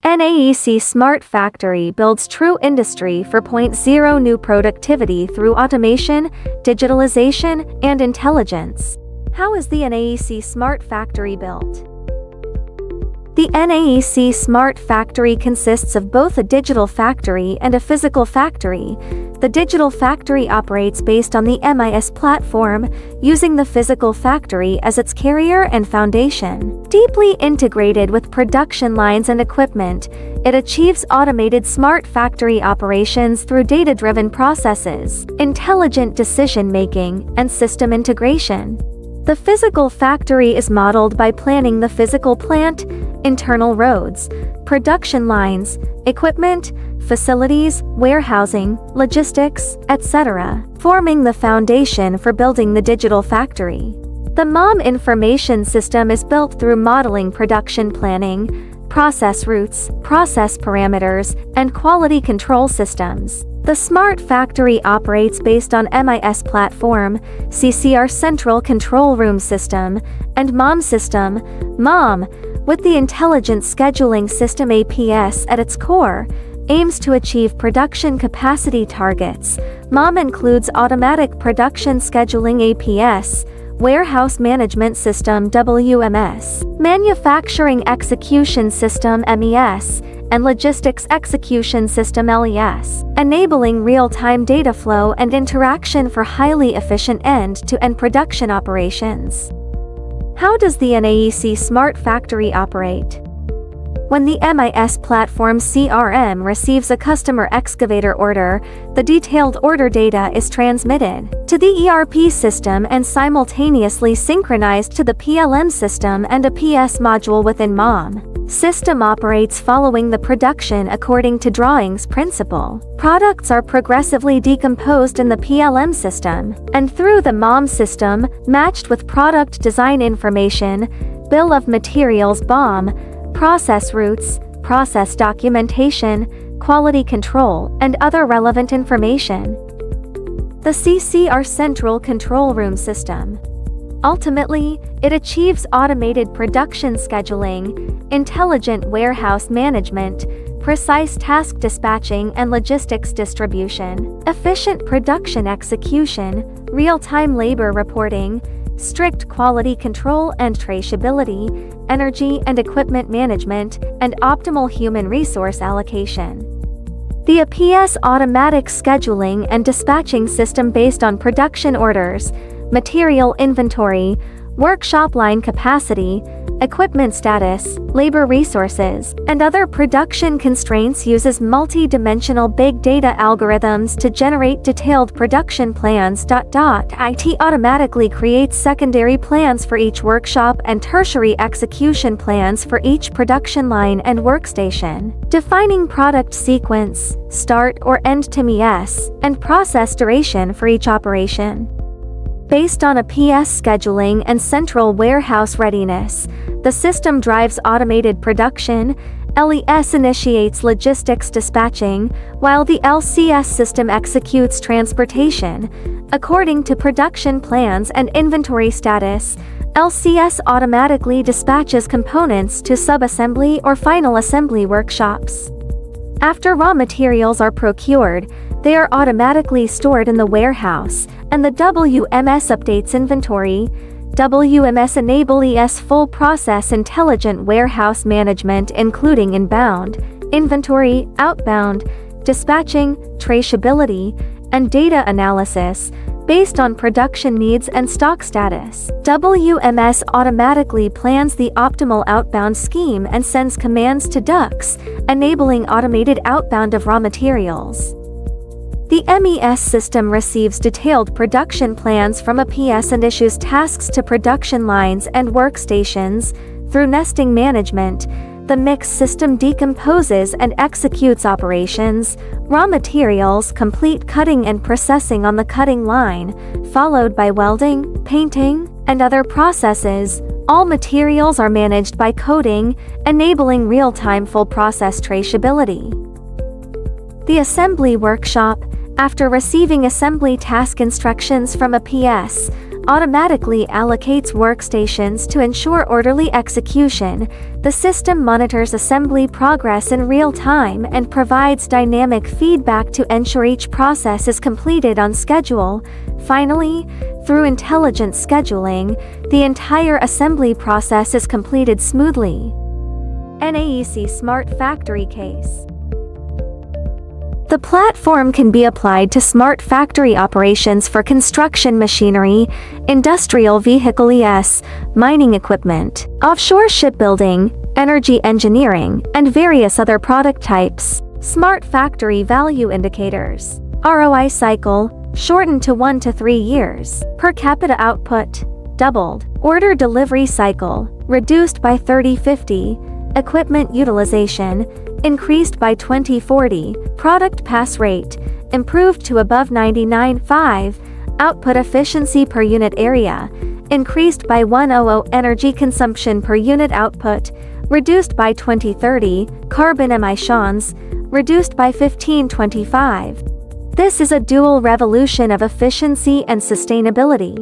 NAEC Smart Factory builds true Industry 4.0 new productivity through automation, digitalization, and intelligence. How is the NAEC Smart Factory built? The NAEC Smart Factory consists of both a digital factory and a physical factory. The digital factory operates based on the MIS platform, using the physical factory as its carrier and foundation. Deeply integrated with production lines and equipment, it achieves automated smart factory operations through data-driven processes, intelligent decision-making, and system integration. The physical factory is modeled by planning the physical plant, internal roads, production lines, equipment, facilities, warehousing, logistics, etc., forming the foundation for building the digital factory. The MOM information system is built through modeling production planning, process routes, process parameters, and quality control systems. The Smart Factory operates based on MIS platform, CCR Central Control Room System, and MOM system, MOM, with the Intelligent Scheduling System APS at its core, aims to achieve production capacity targets. MOM includes Automatic Production Scheduling APS, Warehouse Management System WMS, Manufacturing Execution System MES, and Logistics Execution System LES, enabling real-time data flow and interaction for highly efficient end-to-end production operations. How does the NAEC Smart Factory operate? When the MIS platform CRM receives a customer excavator order, the detailed order data is transmitted to the ERP system and simultaneously synchronized to the PLM system and a PS module within MOM. System operates following the production according to drawings principle. Products are progressively decomposed in the PLM system, and through the MOM system, matched with product design information, bill of materials BOM, process routes, process documentation, quality control, and other relevant information. The CCR Central Control Room System. Ultimately, it achieves automated production scheduling, intelligent warehouse management, precise task dispatching and logistics distribution, efficient production execution, real-time labor reporting, strict quality control and traceability, energy and equipment management, and optimal human resource allocation. The APS automatic scheduling and dispatching system based on production orders, material inventory, workshop line capacity, equipment status, labor resources, and other production constraints uses multi-dimensional big data algorithms to generate detailed production plans. IT automatically creates secondary plans for each workshop and tertiary execution plans for each production line and workstation, defining product sequence, start or end to MES, and process duration for each operation. Based on APS scheduling and central warehouse readiness, the system drives automated production, LES initiates logistics dispatching, while the LCS system executes transportation. According to production plans and inventory status, LCS automatically dispatches components to sub-assembly or final assembly workshops. After raw materials are procured, they are automatically stored in the warehouse, and the WMS updates inventory. WMS enables full process intelligent warehouse management including inbound, inventory, outbound, dispatching, traceability, and data analysis, based on production needs and stock status. WMS automatically plans the optimal outbound scheme and sends commands to ducts, enabling automated outbound of raw materials. The MES system receives detailed production plans from APS and issues tasks to production lines and workstations. Through nesting management, the mix system decomposes and executes operations. Raw materials complete cutting and processing on the cutting line, followed by welding, painting, and other processes. All materials are managed by coding, enabling real-time full process traceability. The assembly workshop. After receiving assembly task instructions from APS, automatically allocates workstations to ensure orderly execution. The system monitors assembly progress in real time and provides dynamic feedback to ensure each process is completed on schedule. Finally, through intelligent scheduling, the entire assembly process is completed smoothly. NAEC Smart Factory Case. The platform can be applied to smart factory operations for construction machinery, industrial vehicles, mining equipment, offshore shipbuilding, energy engineering, and various other product types. Smart Factory Value Indicators. ROI cycle, shortened to 1 to 3 years. Per capita output, doubled. Order delivery cycle, reduced by 30-50. Equipment utilization, increased by 20-40. Product pass rate, improved to above 99.5. Output efficiency per unit area, increased by 100. Energy consumption per unit output, reduced by 20-30. Carbon emissions, reduced by 15-25. This is a dual revolution of efficiency and sustainability.